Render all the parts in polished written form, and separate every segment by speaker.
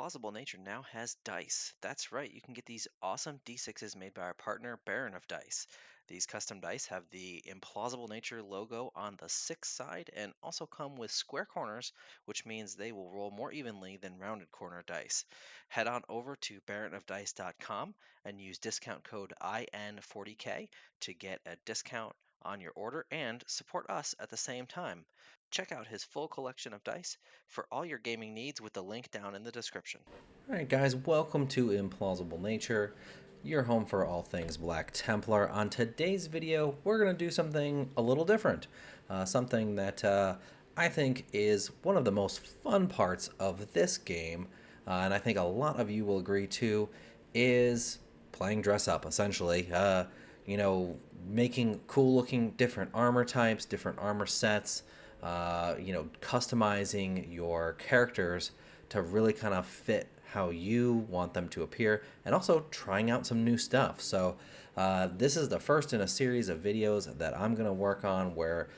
Speaker 1: Implausible Nature now has dice. That's right, you can get these awesome D6s made by our partner Baron of Dice. These custom dice have the Implausible Nature logo on the 6 side and also come with square corners, which means they will roll more evenly than rounded corner dice. Head on over to baronofdice.com and use discount code IN40K to get a discount on your order and support us at the same time. Check out his full collection of dice for all your gaming needs with the link down in the description.
Speaker 2: All right, guys, welcome to Implausible Nature, your home for all things Black Templar. On today's video, we're going to do something a little different, something that I think is one of the most fun parts of this game, and I think a lot of you will agree too, is playing dress up, essentially. Making cool looking different armor types, different armor sets, customizing your characters to really kind of fit how you want them to appear, and also trying out some new stuff. So this is the first in a series of videos that I'm going to work on where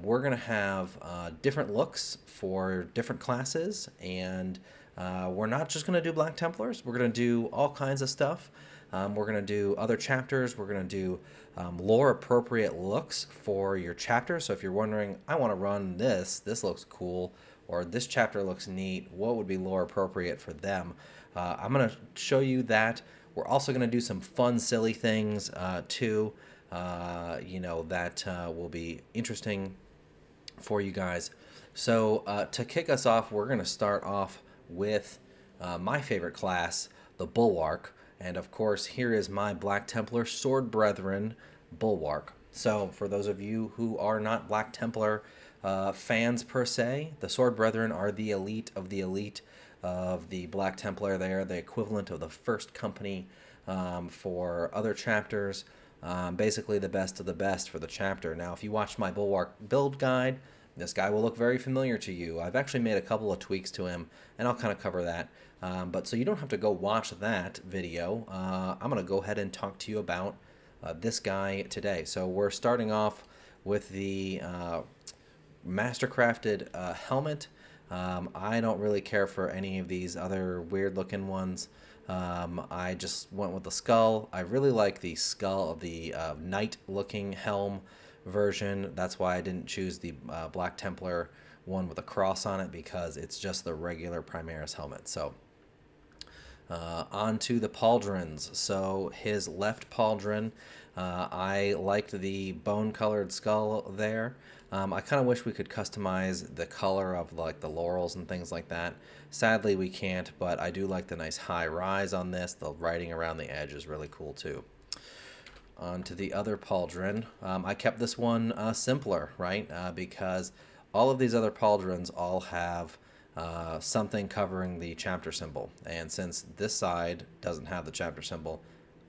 Speaker 2: we're going to have different looks for different classes, and we're not just going to do Black Templars. We're going to do all kinds of stuff. We're going to do other chapters. We're going to do lore appropriate looks for your chapter. So if you're wondering, I want to run this looks cool, or this chapter looks neat, what would be lore appropriate for them? I'm going to show you that. We're also going to do some fun, silly things too, that will be interesting for you guys. So to kick us off, we're going to start off with my favorite class, the Bulwark. And of course, here is my Black Templar Sword Brethren, Bulwark. So for those of you who are not Black Templar fans per se, the Sword Brethren are the elite of the Black Templar. They are the equivalent of the first company for other chapters. Basically the best of the best for the chapter. Now, if you watched my Bulwark build guide, this guy will look very familiar to you. I've actually made a couple of tweaks to him, and I'll kind of cover that. But so you don't have to go watch that video. I'm going to go ahead and talk to you about this guy today. So we're starting off with the mastercrafted helmet. I don't really care for any of these other weird looking ones. I just went with the skull. I really like the skull of the knight looking helm version. That's why I didn't choose the Black Templar one with a cross on it, because it's just the regular Primaris helmet. So on to the pauldrons. So his left pauldron, I liked the bone colored skull there. I kind of wish we could customize the color of like the laurels and things like that. Sadly we can't, but I do like the nice high rise on this. The writing around the edge is really cool too. On to the other pauldron. I kept this one simpler, right? Because all of these other pauldrons all have something covering the chapter symbol. And since this side doesn't have the chapter symbol,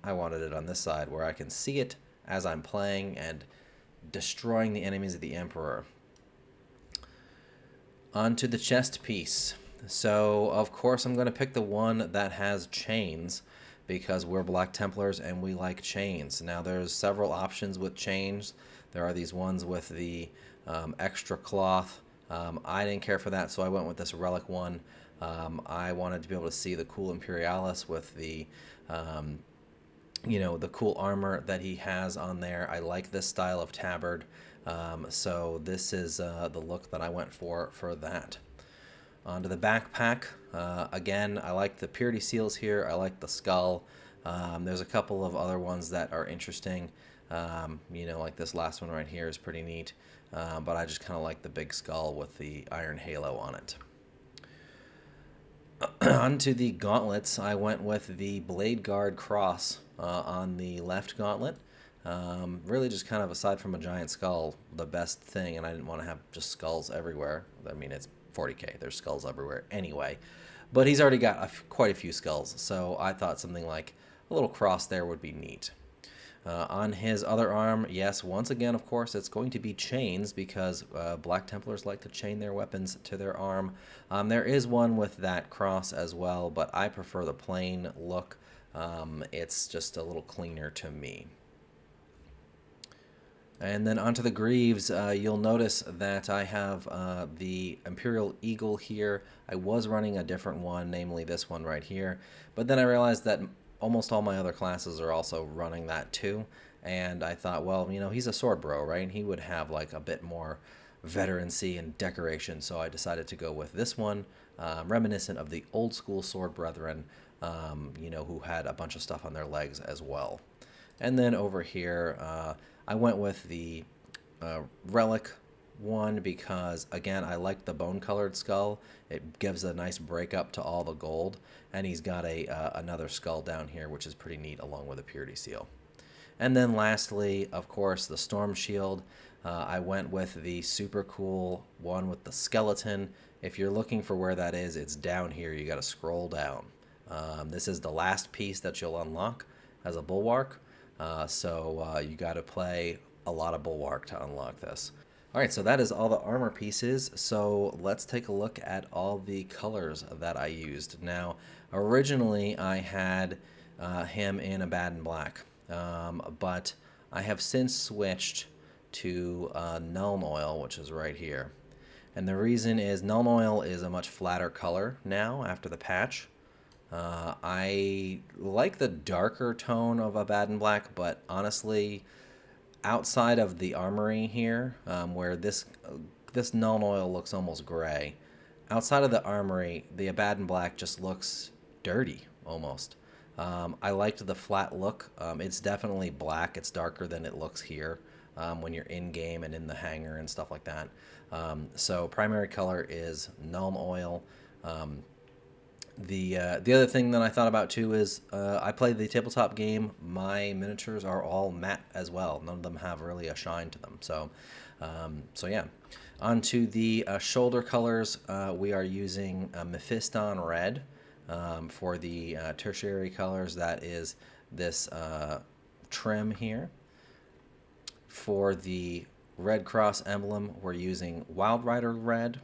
Speaker 2: I wanted it on this side where I can see it as I'm playing and destroying the enemies of the Emperor. On to the chest piece. So, of course, I'm going to pick the one that has chains, because we're Black Templars and we like chains. Now, there's several options with chains. There are these ones with the extra cloth. I didn't care for that, so I went with this relic one. I wanted to be able to see the cool Imperialis with the, the cool armor that he has on there. I like this style of tabard, so this is the look that I went for that. Onto the backpack. Again, I like the purity seals here. I like the skull. There's a couple of other ones that are interesting. Like this last one right here is pretty neat. But I just kind of like the big skull with the iron halo on it. Onto the gauntlets, I went with the Blade Guard cross on the left gauntlet. Really just kind of, aside from a giant skull, the best thing, and I didn't want to have just skulls everywhere. I mean, it's 40k, there's skulls everywhere anyway. But he's already got quite a few skulls, so I thought something like a little cross there would be neat. On his other arm, yes, once again, of course, it's going to be chains, because Black Templars like to chain their weapons to their arm. There is one with that cross as well, but I prefer the plain look. It's just a little cleaner to me. And then onto the greaves, you'll notice that I have the Imperial Eagle here. I was running a different one, namely this one right here, but then I realized that almost all my other classes are also running that too. And I thought, well, he's a sword bro, right? He would have like a bit more veterancy and decoration, so I decided to go with this one, reminiscent of the old school sword brethren, who had a bunch of stuff on their legs as well. And then over here, I went with the relic one because, again, I like the bone colored skull. It gives a nice breakup to all the gold. And he's got another skull down here, which is pretty neat, along with a purity seal. And then lastly, of course, the storm shield. I went with the super cool one with the skeleton. If you're looking for where that is, it's down here. You got to scroll down. This is the last piece that you'll unlock as a bulwark. So you got to play a lot of Bulwark to unlock this. All right, so that is all the armor pieces. So let's take a look at all the colors that I used. Now, originally I had him in a Baden Black, but I have since switched to Nuln Oil, which is right here. And the reason is Nuln Oil is a much flatter color now after the patch. I like the darker tone of a Baden Black, but honestly, outside of the armory here, where this Nuln Oil looks almost gray, outside of the armory, the Abaddon Black just looks dirty almost. I liked the flat look. It's definitely black. It's darker than it looks here when you're in game and in the hangar and stuff like that. So primary color is Nuln Oil. The other thing that I thought about too is I played the tabletop game. My miniatures are all matte as well. None of them have really a shine to them. So yeah. Onto the shoulder colors, we are using Mephiston Red for the tertiary colors. That is this trim here. For the Red Cross emblem, we're using Wild Rider Red.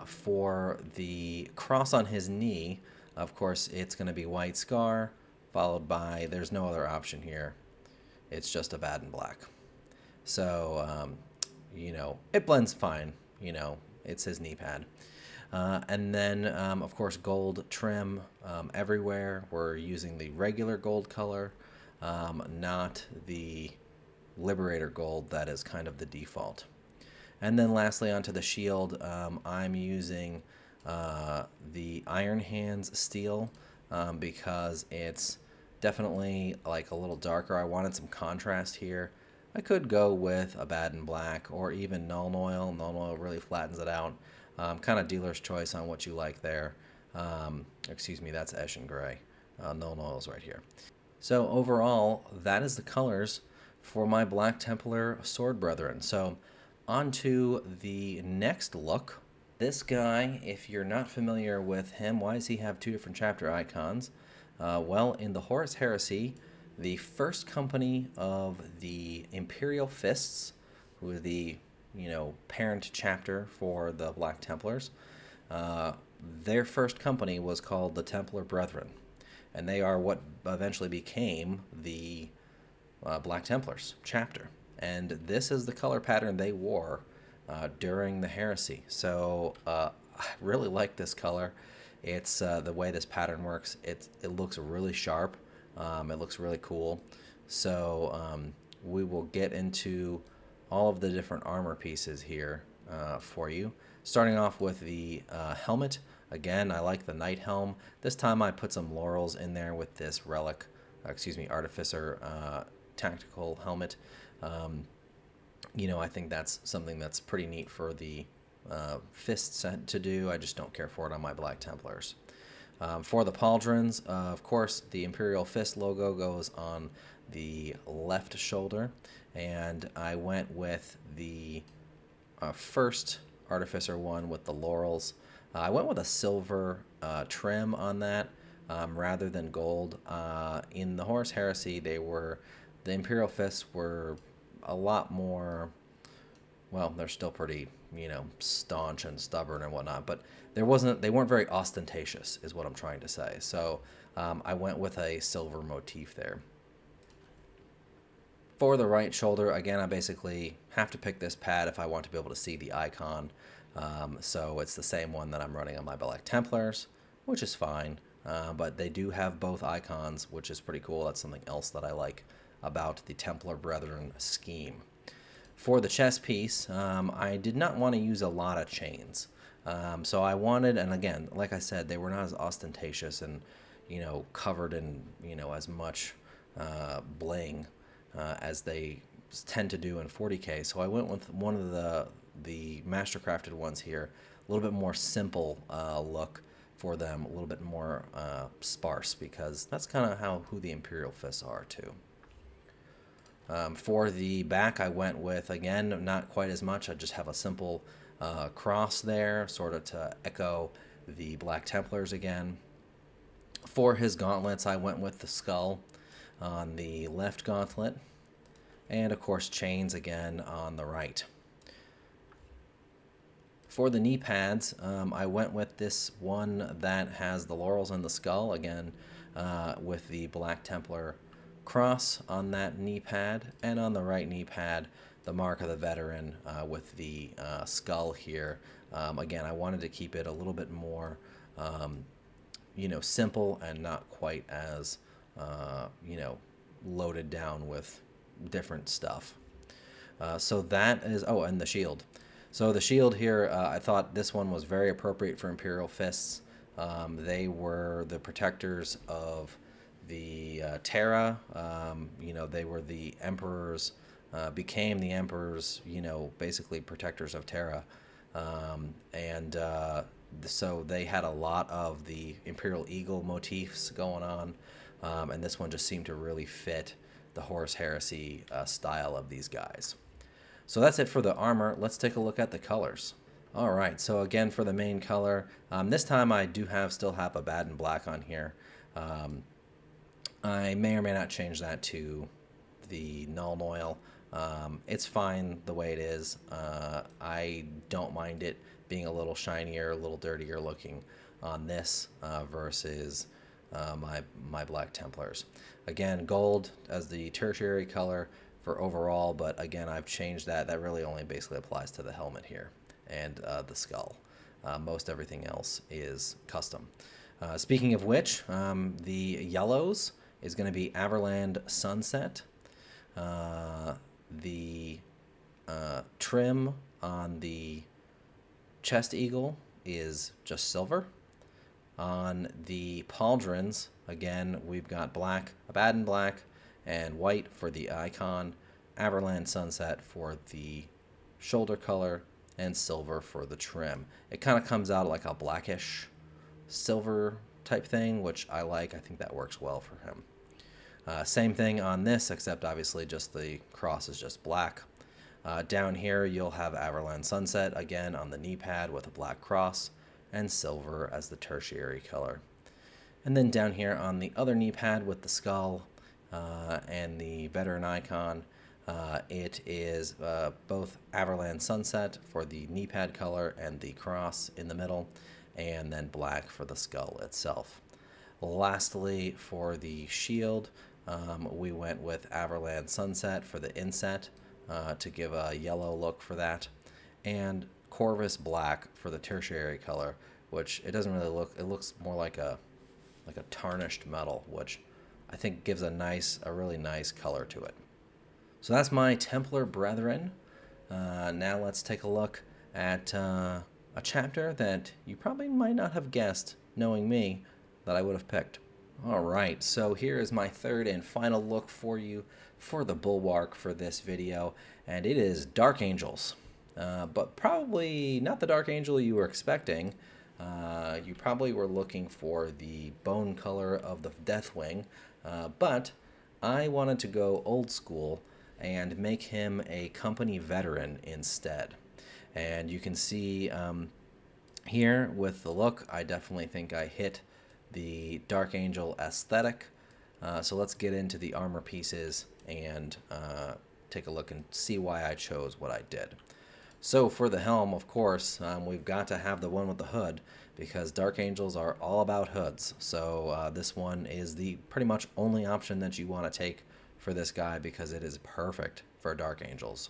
Speaker 2: For the cross on his knee, of course, it's going to be White Scar, followed by, there's no other option here. It's just a Baden Black. So, it blends fine. It's his knee pad. And then, of course, gold trim everywhere. We're using the regular gold color, not the Liberator gold that is kind of the default. And then lastly, onto the shield, I'm using the Iron Hands steel because it's definitely like a little darker. I wanted some contrast here. I could go with a Baden Black or even Nuln Oil. Nuln Oil really flattens it out. Kind of dealer's choice on what you like there. Excuse me, that's Eshin Gray. Nuln Oil is right here. So overall, that is the colors for my Black Templar Sword Brethren. So onto the next look. This guy, if you're not familiar with him, why does he have two different chapter icons? Well, in the Horus Heresy, the first company of the Imperial Fists, who is the parent chapter for the Black Templars, their first company was called the Templar Brethren, and they are what eventually became the Black Templars chapter. And this is the color pattern they wore during the heresy. So I really like this color. It's the way this pattern works. It looks really sharp. It looks really cool. So we will get into all of the different armor pieces here for you. Starting off with the helmet. Again, I like the knight helm. This time I put some laurels in there with this relic, artificer tactical helmet. I think that's something that's pretty neat for the fist set to do. I just don't care for it on my Black Templars. For the pauldrons, of course, the Imperial Fist logo goes on the left shoulder, and I went with the first artificer one with the laurels. I went with a silver trim on that rather than gold. In the Horus Heresy, the Imperial Fists were a lot more, well, they're still pretty, staunch and stubborn and whatnot, but they weren't very ostentatious, is what I'm trying to say. So I went with a silver motif there. For the right shoulder, again, I basically have to pick this pad if I want to be able to see the icon. So it's the same one that I'm running on my Black Templars, which is fine. But they do have both icons, which is pretty cool. That's something else that I like about the Templar Brethren scheme. For the chest piece, I did not want to use a lot of chains. So I wanted, and again, like I said, they were not as ostentatious and, covered in, as much bling as they tend to do in 40K. So I went with one of the mastercrafted ones here, a little bit more simple look for them, a little bit more sparse, because that's kind of who the Imperial Fists are too. For the back, I went with, again, not quite as much. I just have a simple cross there, sort of to echo the Black Templars again. For his gauntlets, I went with the skull on the left gauntlet, and of course chains again on the right. For the knee pads, I went with this one that has the laurels and the skull, again with the Black Templar cross on that knee pad, and on the right knee pad, the mark of the veteran with the skull here. Again, I wanted to keep it a little bit more, simple and not quite as, loaded down with different stuff. So that is, oh, and the shield. So the shield here, I thought this one was very appropriate for Imperial Fists. They were the protectors of the Terra. They were the Emperors, became the Emperors, basically protectors of Terra. So they had a lot of the Imperial Eagle motifs going on, and this one just seemed to really fit the Horus Heresy style of these guys. So that's it for the armor. Let's take a look at the colors. All right, so again for the main color, this time I do still have a Abaddon Black on here. I may or may not change that to the Null Noil. It's fine the way it is. I don't mind it being a little shinier, a little dirtier looking on this versus my Black Templars. Again, gold as the tertiary color for overall, but again, I've changed that. That really only basically applies to the helmet here and the skull. Most everything else is custom. Speaking of which, the yellows is going to be Averland Sunset. The trim on the chest eagle is just silver. On the pauldrons, again, we've got black, Abaddon Black, and white for the icon, Averland Sunset for the shoulder color, and silver for the trim. It kind of comes out like a blackish silver type thing, which I like. I think that works well for him. Same thing on this, except obviously just the cross is just black. Down here you'll have Averland Sunset again on the knee pad with a black cross, and silver as the tertiary color. And then down here on the other knee pad with the skull and the veteran icon, it is both Averland Sunset for the knee pad color and the cross in the middle, and then black for the skull itself. Lastly, for the shield, we went with Averland Sunset for the inset to give a yellow look for that, and Corvus Black for the tertiary color, which it doesn't really look, it looks more like a tarnished metal, which I think gives a really nice color to it. So that's my Templar Brethren. Now let's take a look at a chapter that you probably might not have guessed, knowing me, that I would have picked. Alright, so here is my third and final look for you for the Bulwark for this video, and it is Dark Angels. But probably not the Dark Angel you were expecting. You probably were looking for the bone color of the Deathwing, but I wanted to go old school and make him a company veteran instead. And you can see here with the look, I definitely think I hit the Dark Angel aesthetic. So let's get into the armor pieces and take a look and see why I chose what I did. So for the helm, of course, we've got to have the one with the hood, because Dark Angels are all about hoods. So this one is the pretty much only option that you want to take for this guy because it is perfect for Dark Angels.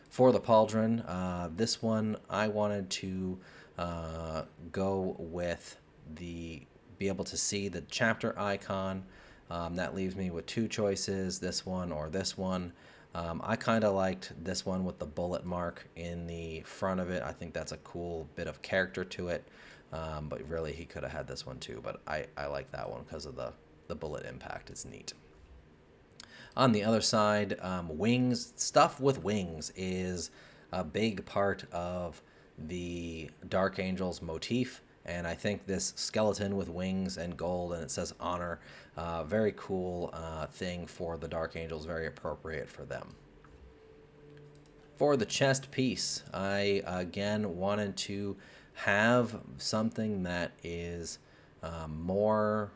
Speaker 2: For the Pauldron, this one I wanted to go with be able to see the chapter icon. That leaves me with two choices, this one or this one. I kind of liked this one with the bullet mark in the front of it. I think that's a cool bit of character to it. But really, he could have had this one too. But I like that one because of the bullet impact. It's neat. On the other side, wings, stuff with wings is a big part of the Dark Angels motif. And I think this skeleton with wings and gold, and it says honor, very cool thing for the Dark Angels, very appropriate for them. For the chest piece, I again wanted to have something that is more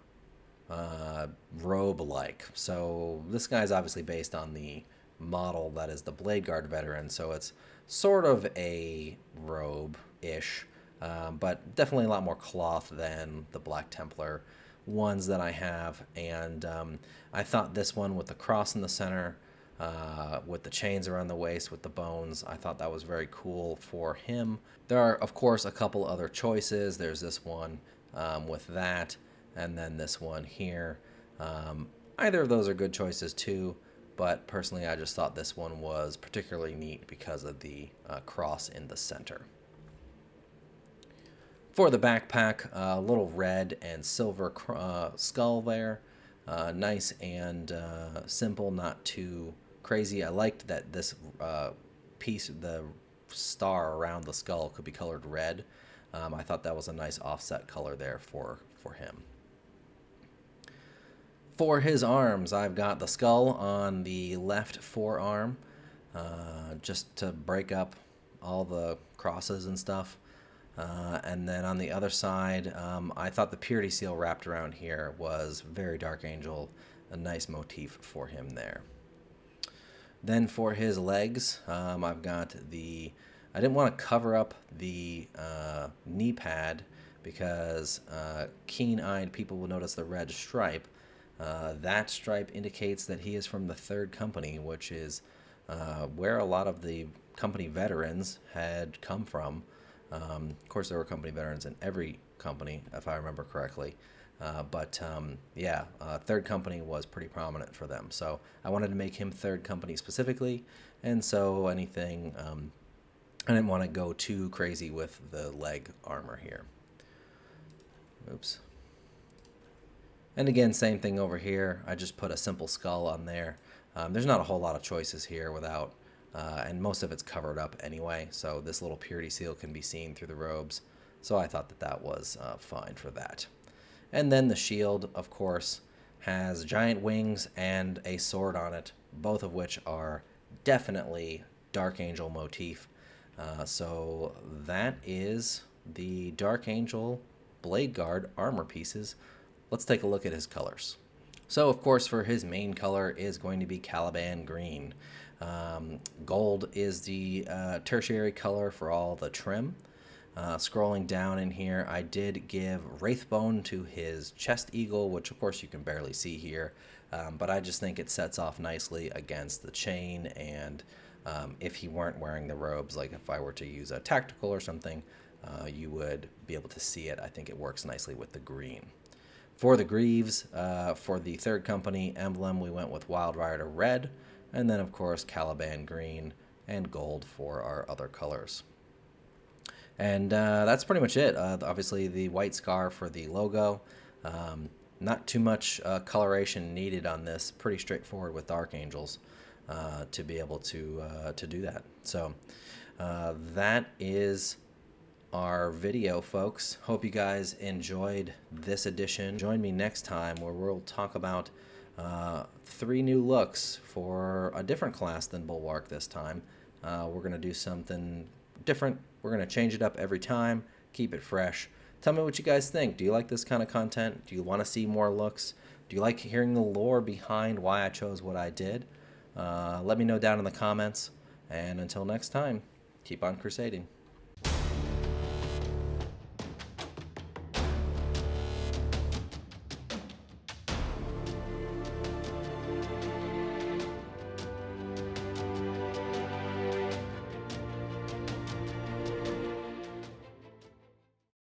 Speaker 2: robe-like. So this guy's obviously based on the model that is the Blade Guard veteran, so it's sort of a robe-ish, but definitely a lot more cloth than the Black Templar ones that I have. And I thought this one with the cross in the center, with the chains around the waist, with the bones, I thought that was very cool for him. There are, of course, a couple other choices. There's this one with that, and then this one here. Either of those are good choices too, but personally I just thought this one was particularly neat because of the cross in the center. For the backpack, a little red and silver skull there. Nice and simple, not too crazy. I liked that this piece, the star around the skull, could be colored red. I thought that was a nice offset color there for him. For his arms, I've got the skull on the left forearm, just to break up all the crosses and stuff. And then on the other side, I thought the purity seal wrapped around here was very Dark Angel, a nice motif for him there. Then for his legs, I've got I didn't want to cover up the knee pad because keen-eyed people will notice the red stripe. That stripe indicates that he is from the Third Company, which is where a lot of the company veterans had come from. Of course, there were company veterans in every company, if I remember correctly. Yeah, Third Company was pretty prominent for them. So I wanted to make him Third Company specifically, and so anything, I didn't want to go too crazy with the leg armor here. Oops. And again, same thing over here. I just put a simple skull on there. There's not a whole lot of choices here without, and most of it's covered up anyway, so this little purity seal can be seen through the robes. So I thought that that was fine for that. And then the shield, of course, has giant wings and a sword on it, both of which are definitely Dark Angel motif. So that is the Dark Angel Blade Guard armor pieces. Let's take a look at his colors. So, of course, for his main color is going to be Caliban green. Gold is the tertiary color for all the trim. Scrolling down in here, I did give Wraithbone to his chest eagle, which of course you can barely see here, but I just think it sets off nicely against the chain, and if he weren't wearing the robes, like if I were to use a tactical or something, you would be able to see it. I think it works nicely with the green. For the greaves, for the Third Company emblem, we went with Wild Rider red, and then of course Caliban green and gold for our other colors. And that's pretty much it. Obviously the white scar for the logo. Not too much coloration needed on this. Pretty straightforward with Dark Angels to be able to do that. So that is our video, folks. Hope you guys enjoyed this edition. Join me next time where we'll talk about 3 new looks for a different class than Bulwark this time. We're going to do something different. We're going to change it up every time, keep it fresh. Tell me what you guys think. Do you like this kind of content? Do you want to see more looks? Do you like hearing the lore behind why I chose what I did? Let me know down in the comments. And until next time, keep on crusading.